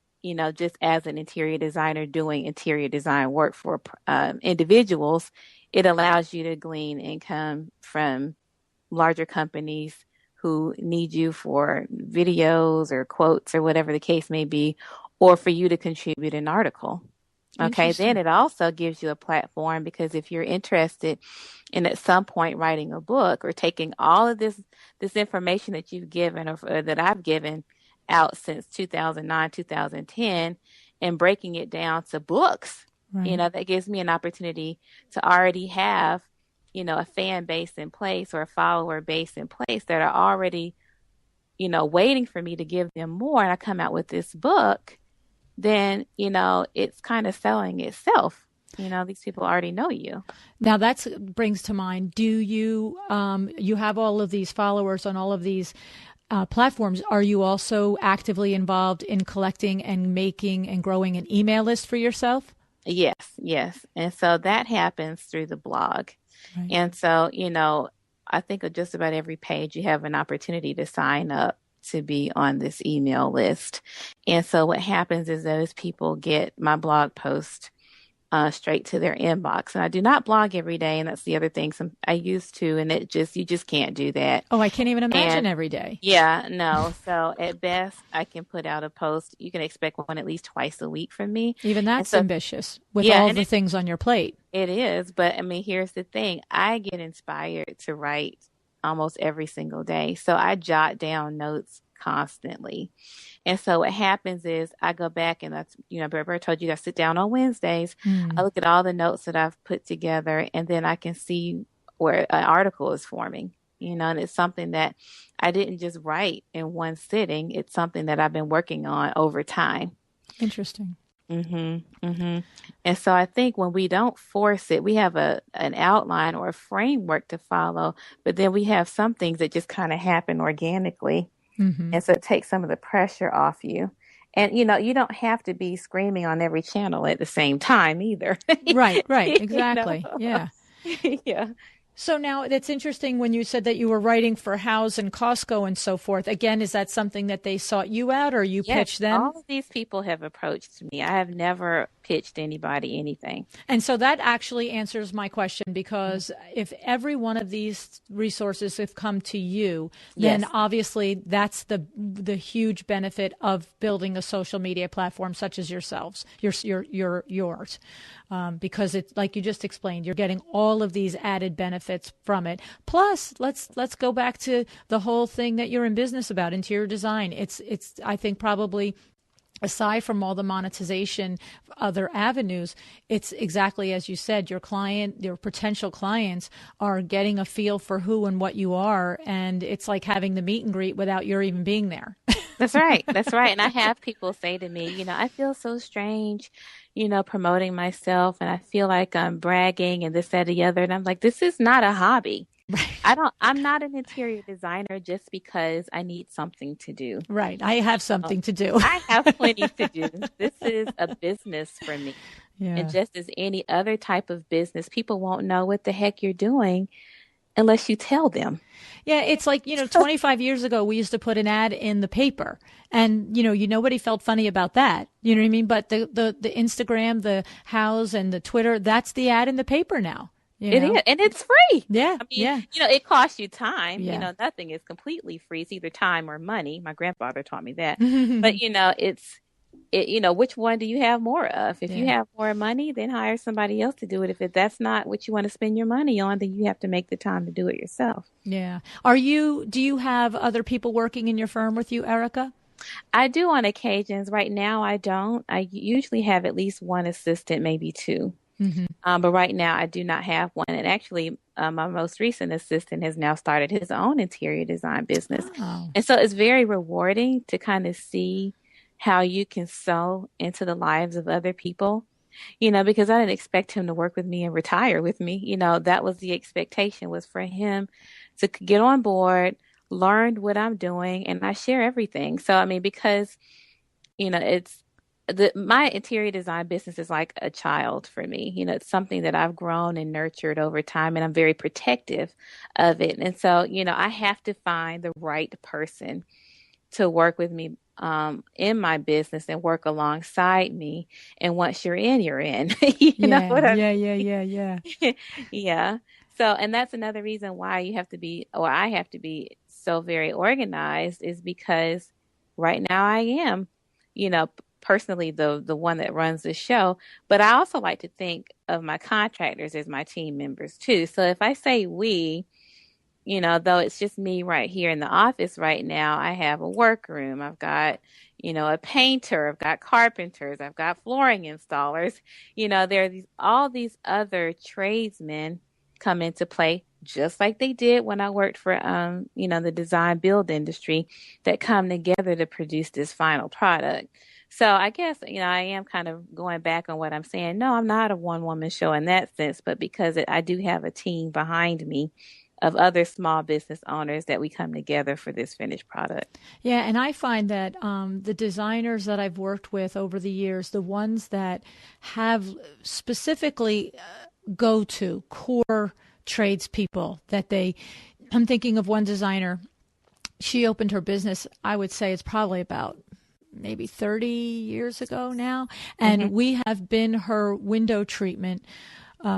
Speaker 3: just as an interior designer doing interior design work for individuals. It allows you to glean income from larger companies who need you for videos or quotes or whatever the case may be, or for you to contribute an article. Okay, then it also gives you a platform, because if you're interested in at some point writing a book, or taking all of this information that you've given, or that I've given out since 2009, 2010, and breaking it down to books, You
Speaker 1: Right.
Speaker 3: know, that gives me an opportunity to already have, you know, a fan base in place or a follower base in place that are already, you know, waiting for me to give them more. And I come out with this book, then, you know, it's kind of selling itself. You know, these people already know you.
Speaker 1: Now that brings to mind, do you, you have all of these followers on all of these platforms. Are you also actively involved in collecting and making and growing an email list for yourself?
Speaker 3: Yes, yes. And so that happens through the blog.
Speaker 1: Right.
Speaker 3: And so, you know, I think of just about every page you have an opportunity to sign up to be on this email list. And so what happens is those people get my blog post straight to their inbox. And I do not blog every day, and that's the other thing. I used to, and you just can't do that.
Speaker 1: Oh, I can't even imagine
Speaker 3: And
Speaker 1: every day.
Speaker 3: yeah, no. So at best, I can put out a post. You can expect one at least twice a week from me.
Speaker 1: Even
Speaker 3: And
Speaker 1: that's
Speaker 3: so,
Speaker 1: ambitious with
Speaker 3: yeah,
Speaker 1: all
Speaker 3: and
Speaker 1: the things on your plate.
Speaker 3: it is. But I mean, here's the thing. I get inspired to write almost every single day. So I jot down notes constantly. And so what happens is I go back and that's, you know, I told you I sit down on Wednesdays. I look at all the notes that I've put together and then I can see where an article is forming, you know, and it's something that I didn't just write in one sitting. It's something that I've been working on over time.
Speaker 1: Interesting.
Speaker 3: And so I think when we don't force it, we have an outline or a framework to follow, but then we have some things that just kind of happen organically. And so it takes some of the pressure off you. And, you know, you don't have to be screaming on every channel at the same time either.
Speaker 1: Right, exactly.
Speaker 3: You know?
Speaker 1: Yeah.
Speaker 3: Yeah.
Speaker 1: So now it's interesting when you said that you were writing for House and Costco and so forth. Again, is that something that they sought you out or you pitched them?
Speaker 3: All of these people have approached me. I have never pitched anybody anything.
Speaker 1: And so that actually answers my question because if every one of these resources have come to you, then obviously that's the huge benefit of building a social media platform such as yourselves, yours. Because it's like you just explained, you're getting all of these added benefits from it. Plus, let's go back to the whole thing that you're in business about, interior design. It's I think probably aside from all the monetization, other avenues, it's exactly as you said, your potential clients are getting a feel for who and what you are. And it's like having the meet and greet without your even being there.
Speaker 3: That's right. That's right. And I have people say to me, you know, I feel so strange, you know, promoting myself and I feel like I'm bragging and this, that, the other. And I'm like, this is not a hobby.
Speaker 1: Right.
Speaker 3: I'm not an interior designer just because I need something to do.
Speaker 1: Right. I have something to do.
Speaker 3: I have plenty to do. This is a business for me.
Speaker 1: Yeah.
Speaker 3: And just as any other type of business, people won't know what the heck you're doing unless you tell them.
Speaker 1: Yeah, it's like, 25 years ago, we used to put an ad in the paper and, nobody felt funny about that. You know what I mean? But the Instagram, the House and the Twitter, that's the ad in the paper now.
Speaker 3: It is, and it's free.
Speaker 1: Yeah,
Speaker 3: I mean, it costs you time.
Speaker 1: Yeah.
Speaker 3: Nothing is completely free. It's either time or money. My grandfather taught me that. But, which one do you have more of? If you have more money, then hire somebody else to do it. If that's not what you want to spend your money on, then you have to make the time to do it yourself.
Speaker 1: Yeah. Do you have other people working in your firm with you, Erika?
Speaker 3: I do on occasions. Right now, I don't. I usually have at least one assistant, maybe two. But right now, I do not have one. And actually, my most recent assistant has now started his own interior design business.
Speaker 1: Oh.
Speaker 3: And so it's very rewarding to kind of see how you can sow into the lives of other people, because I didn't expect him to work with me and retire with me. That was the expectation, was for him to get on board, learn what I'm doing, and I share everything. So, I mean, because, my interior design business is like a child for me. It's something that I've grown and nurtured over time, and I'm very protective of it. And so, I have to find the right person to work with me in my business and work alongside me. And once you're in, you're in. You know what I mean?
Speaker 1: Yeah.
Speaker 3: Yeah. So, and that's another reason why I have to be so very organized, is because right now I am, personally the one that runs the show, but I also like to think of my contractors as my team members too. So if I say we, though it's just me right here in the office right now, I have a workroom. I've got, a painter. I've got carpenters. I've got flooring installers. There are all these other tradesmen come into play, just like they did when I worked for, the design build industry, that come together to produce this final product. So I guess, I am kind of going back on what I'm saying. No, I'm not a one woman show in that sense, but because I do have a team behind me of other small business owners that we come together for this finished product.
Speaker 1: Yeah, and I find that the designers that I've worked with over the years, the ones that have specifically go-to core tradespeople I'm thinking of one designer. She opened her business, I would say it's probably about maybe 30 years ago now. And we have been her window treatment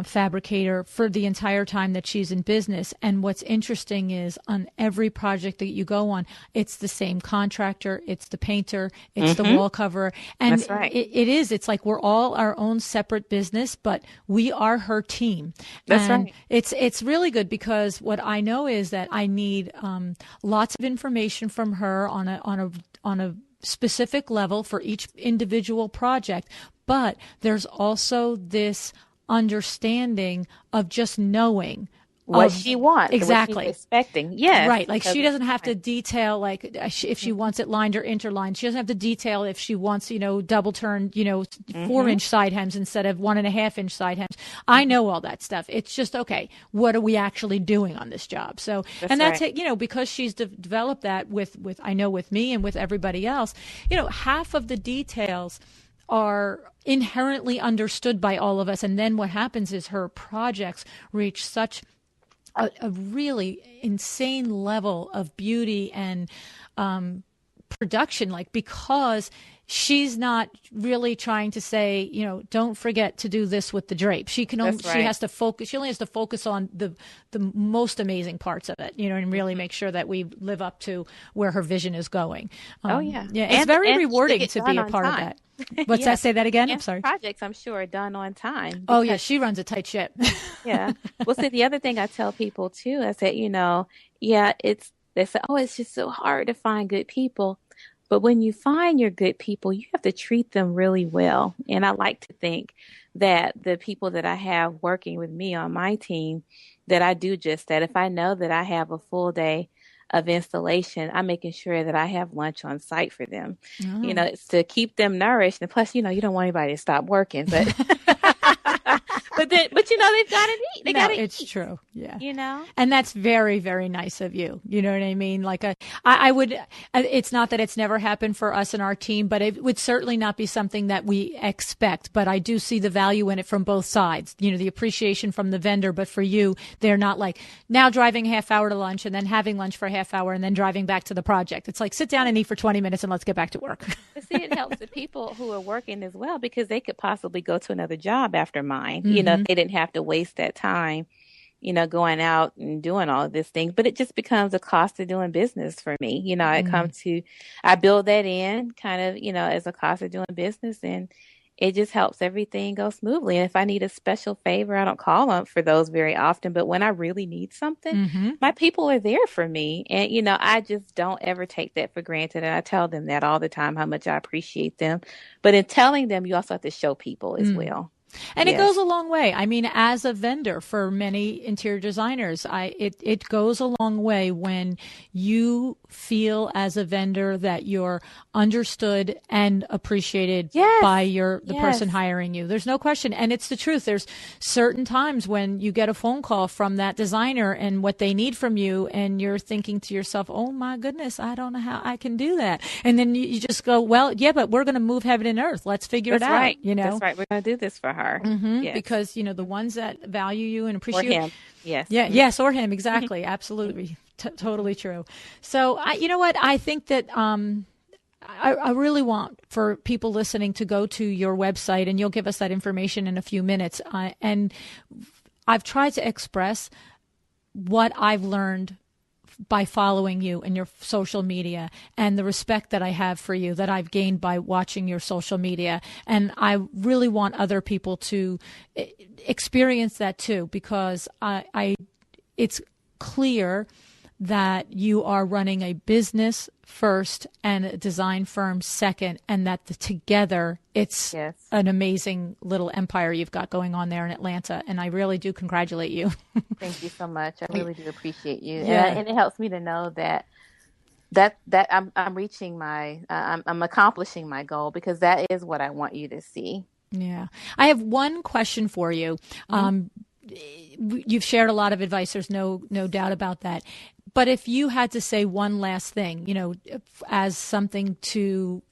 Speaker 1: fabricator for the entire time that she's in business. And what's interesting is on every project that you go on, it's the same contractor, it's the painter, it's the wall coverer. And
Speaker 3: that's right.
Speaker 1: It's like we're all our own separate business, but we are her team.
Speaker 3: That's
Speaker 1: and
Speaker 3: right.
Speaker 1: It's really good because what I know is that I need lots of information from her on a specific level for each individual project. But there's also this understanding of just knowing
Speaker 3: what she wants,
Speaker 1: exactly,
Speaker 3: what she's expecting. Yes,
Speaker 1: right. Like she doesn't have to detail like if she wants it lined or interlined. She doesn't have to detail if she wants double turned 4-inch side hems instead of 1.5-inch side hems. I know all that stuff. It's just okay. What are we actually doing on this job? So that's right. It. Because she's developed that with I know with me and with everybody else. Half of the details are inherently understood by all of us. And then what happens is her projects reach such a really insane level of beauty and production, because she's not really trying to say, don't forget to do this with the drape. She can only, she has to focus. She only has to focus on the most amazing parts of it, and really make sure that we live up to where her vision is going.
Speaker 3: Yeah.
Speaker 1: It's very rewarding to be a part of that. What's that? Say that again.
Speaker 3: And
Speaker 1: I'm sorry.
Speaker 3: Projects, I'm sure, are done on time.
Speaker 1: Oh yeah, she runs a tight ship.
Speaker 3: Yeah. Well, see, the other thing I tell people too, I said, they say, oh, it's just so hard to find good people. But when you find your good people, you have to treat them really well. And I like to think that the people that I have working with me on my team, that I do just that. If I know that I have a full day of installation, I'm making sure that I have lunch on site for them. Oh. It's to keep them nourished. And plus, you don't want anybody to stop working, but but they've got to eat. They got to eat.
Speaker 1: It's true. Yeah. And that's very, very nice of you. You know what I mean? Like I would, it's not that it's never happened for us and our team, but it would certainly not be something that we expect. But I do see the value in it from both sides, the appreciation from the vendor. But for you, they're not like now driving a half hour to lunch and then having lunch for a half hour and then driving back to the project. It's like sit down and eat for 20 minutes and let's get back to work.
Speaker 3: But see, it helps the people who are working as well, because they could possibly go to another job after mine. They didn't have to waste that time, going out and doing all of this thing. But it just becomes a cost of doing business for me. I build that in kind of, as a cost of doing business, and it just helps everything go smoothly. And if I need a special favor, I don't call them for those very often. But when I really need something, my people are there for me. And, I just don't ever take that for granted. And I tell them that all the time, how much I appreciate them. But in telling them, you also have to show people as well.
Speaker 1: And it goes a long way. I mean, as a vendor for many interior designers, it goes a long way when you feel as a vendor that you're understood and appreciated by the person hiring you. There's no question. And it's the truth. There's certain times when you get a phone call from that designer and what they need from you, and you're thinking to yourself, oh my goodness, I don't know how I can do that. And then you just go, well, yeah, but we're going to move heaven and earth. Let's figure it out.
Speaker 3: Right. That's right. We're going to do this for her.
Speaker 1: Yes. Because, the ones that value you and appreciate you.
Speaker 3: Or him. Yes.
Speaker 1: Yeah. Yes. Or him. Exactly. Absolutely. Totally true. So you know what? I think that, I really want for people listening to go to your website, and you'll give us that information in a few minutes. And I've tried to express what I've learned by following you and your social media, and the respect that I have for you that I've gained by watching your social media. And I really want other people to experience that too, because it's clear that you are running a business first and a design firm second, and that together it's an amazing little empire you've got going on there in Atlanta. And I really do congratulate you.
Speaker 3: Thank you so much. I really do appreciate you.
Speaker 1: Yeah.
Speaker 3: And it helps me to know that I'm reaching I'm accomplishing my goal, because that is what I want you to see.
Speaker 1: Yeah. I have one question for you. You've shared a lot of advice. There's no doubt about that. But if you had to say one last thing, as something to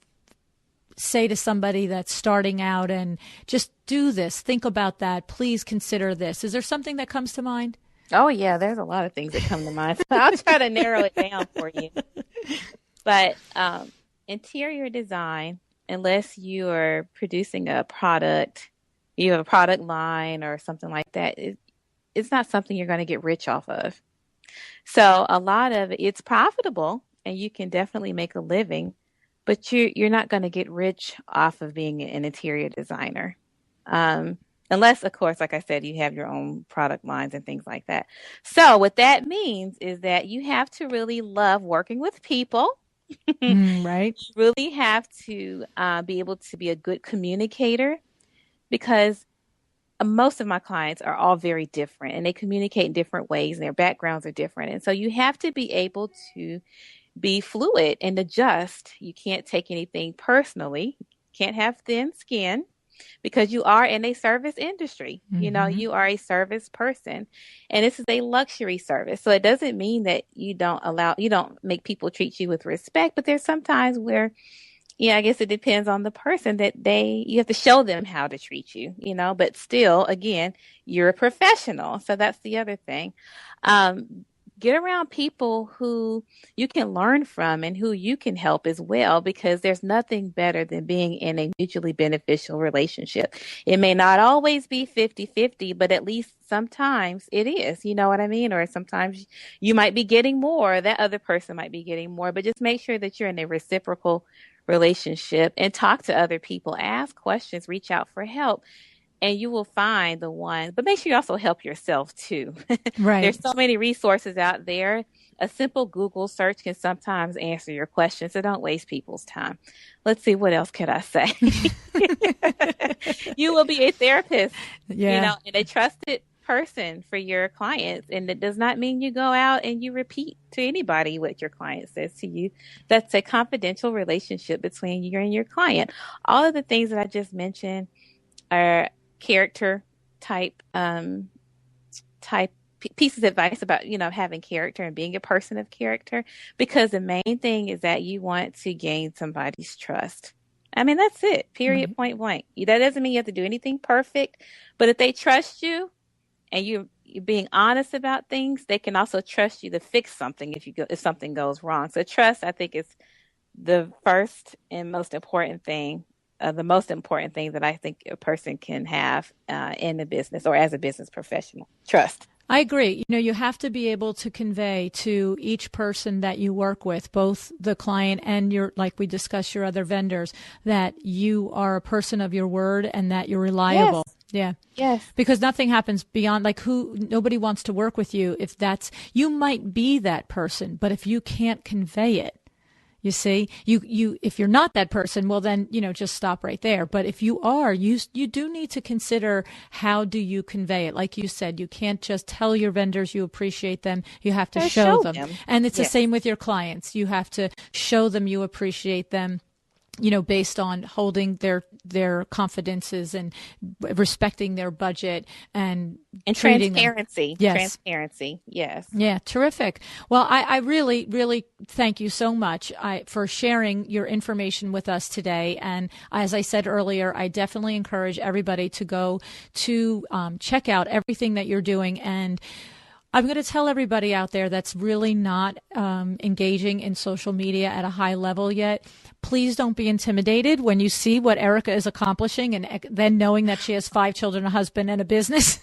Speaker 1: say to somebody that's starting out and just do this, think about that, please consider this. Is there something that comes to mind?
Speaker 3: Oh, yeah, there's a lot of things that come to mind. So I'll try to narrow it down for you. But interior design, unless you are producing a product, you have a product line or something like that, it's not something you're going to get rich off of. So a lot of it's profitable and you can definitely make a living, but you're not going to get rich off of being an interior designer. Unless, of course, like I said, you have your own product lines and things like that. So what that means is that you have to really love working with people.
Speaker 1: Right.
Speaker 3: You really have to be able to be a good communicator, because most of my clients are all very different and they communicate in different ways and their backgrounds are different. And so you have to be able to be fluid and adjust. You can't take anything personally. You can't have thin skin, because you are in a service industry.
Speaker 1: Mm-hmm.
Speaker 3: You are a service person, and this is a luxury service. So it doesn't mean that you don't make people treat you with respect, but there's sometimes where, I guess it depends on the person that you have to show them how to treat you, but still, again, you're a professional. So that's the other thing. Get around people who you can learn from and who you can help as well, because there's nothing better than being in a mutually beneficial relationship. It may not always be 50-50, but at least sometimes it is, you know what I mean? Or sometimes you might be getting more, that other person might be getting more, but just make sure that you're in a reciprocal relationship and talk to other people, ask questions, reach out for help. And you will find the one, but make sure you also help yourself too.
Speaker 1: Right.
Speaker 3: There's so many resources out there. A simple Google search can sometimes answer your questions, so don't waste people's time. Let's see, what else could I say? You will be a therapist, and a trusted person for your clients. And it does not mean you go out and you repeat to anybody what your client says to you. That's a confidential relationship between you and your client. All of the things that I just mentioned are character type pieces of advice about, having character and being a person of character, because the main thing is that you want to gain somebody's trust. I mean, that's it, period, point blank. That doesn't mean you have to do anything perfect, but if they trust you and you're being honest about things, they can also trust you to fix something if something goes wrong. So trust, I think, is the first and most important thing. The most important thing that I think a person can have in a business or as a business professional. Trust.
Speaker 1: I agree. You have to be able to convey to each person that you work with, both the client and like we discussed, your other vendors, that you are a person of your word and that you're reliable.
Speaker 3: Yes.
Speaker 1: Yeah.
Speaker 3: Yes.
Speaker 1: Because nothing happens beyond, nobody wants to work with you if you might be that person, but if you can't convey it, you see, if you're not that person, well then, just stop right there. But if you are, you do need to consider, how do you convey it? Like you said, you can't just tell your vendors you appreciate them. You have to show them. And it's the same with your clients. You have to show them you appreciate them, based on holding their confidences and respecting their budget and
Speaker 3: transparency.
Speaker 1: Yes.
Speaker 3: Transparency. Yes.
Speaker 1: Yeah. Terrific. Well, I really, really thank you so much for sharing your information with us today. And as I said earlier, I definitely encourage everybody to go to check out everything that you're doing. And I'm going to tell everybody out there that's really not engaging in social media at a high level yet, please don't be intimidated when you see what Erika is accomplishing and then knowing that she has 5 children, a husband, and a business.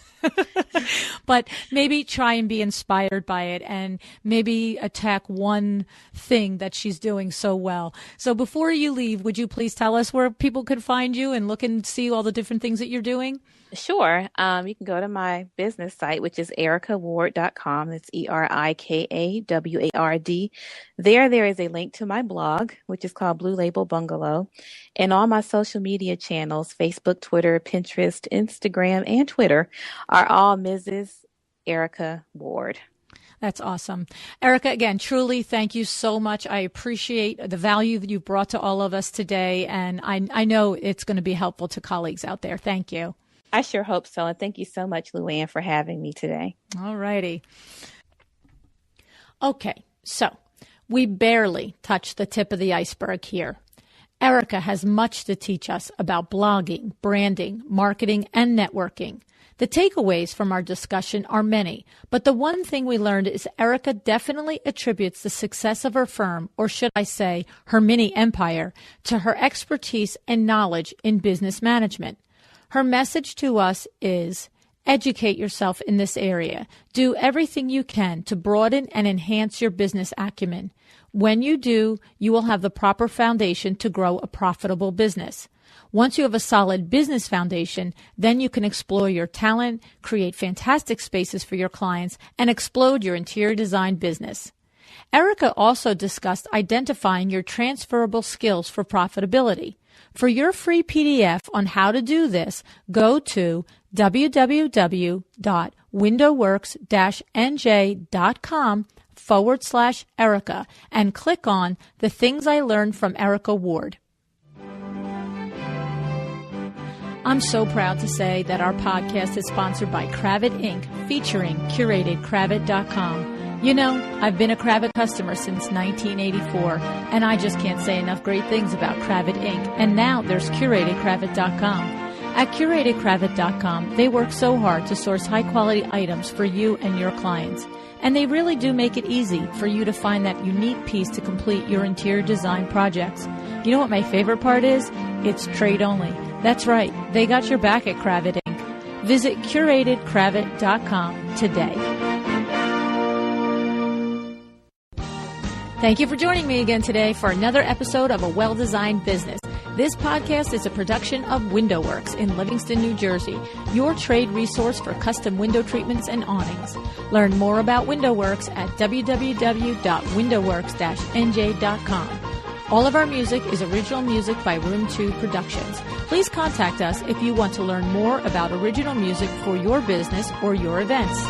Speaker 1: But maybe try and be inspired by it and maybe attack one thing that she's doing so well. So before you leave, would you please tell us where people could find you and look and see all the different things that you're doing?
Speaker 3: Sure. You can go to my business site, which is erikaward.com. That's ErikaWard. There is a link to my blog, which is called Blue Label Bungalow. And all my social media channels, Facebook, Twitter, Pinterest, Instagram, and Twitter, are all Mrs. Erika Ward.
Speaker 1: That's awesome. Erika, again, truly thank you so much. I appreciate the value that you brought to all of us today. And I know it's going to be helpful to colleagues out there. Thank you.
Speaker 3: I sure hope so. And thank you so much, Luann, for having me today.
Speaker 1: All righty. Okay, so we barely touched the tip of the iceberg here. Erika has much to teach us about blogging, branding, marketing, and networking. The takeaways from our discussion are many, but the one thing we learned is Erika definitely attributes the success of her firm, or should I say her mini empire, to her expertise and knowledge in business management. Her message to us is, educate yourself in this area. Do everything you can to broaden and enhance your business acumen. When you do, you will have the proper foundation to grow a profitable business. Once you have a solid business foundation, then you can explore your talent, create fantastic spaces for your clients, and explode your interior design business. Erika also discussed identifying your transferable skills for profitability. For your free PDF on how to do this, go to www.windowworks-nj.com/Erika and click on the Things I Learned from Erika Ward. I'm so proud to say that our podcast is sponsored by Cravat Inc., featuring CuratedCravat.com. You know, I've been a Cravat customer since 1984, and I just can't say enough great things about Cravat Inc., and now there's CuratedCravat.com. At CuratedCravat.com, they work so hard to source high-quality items for you and your clients, and they really do make it easy for you to find that unique piece to complete your interior design projects. You know what my favorite part is? It's trade only. That's right, they got your back at Cravat Inc. Visit CuratedCravat.com today. Thank you for joining me again today for another episode of A Well-Designed Business. This podcast is a production of WindowWorks in Livingston, New Jersey, your trade resource for custom window treatments and awnings. Learn more about WindowWorks at www.windowworks-nj.com. All of our music is original music by Room 2 Productions. Please contact us if you want to learn more about original music for your business or your events.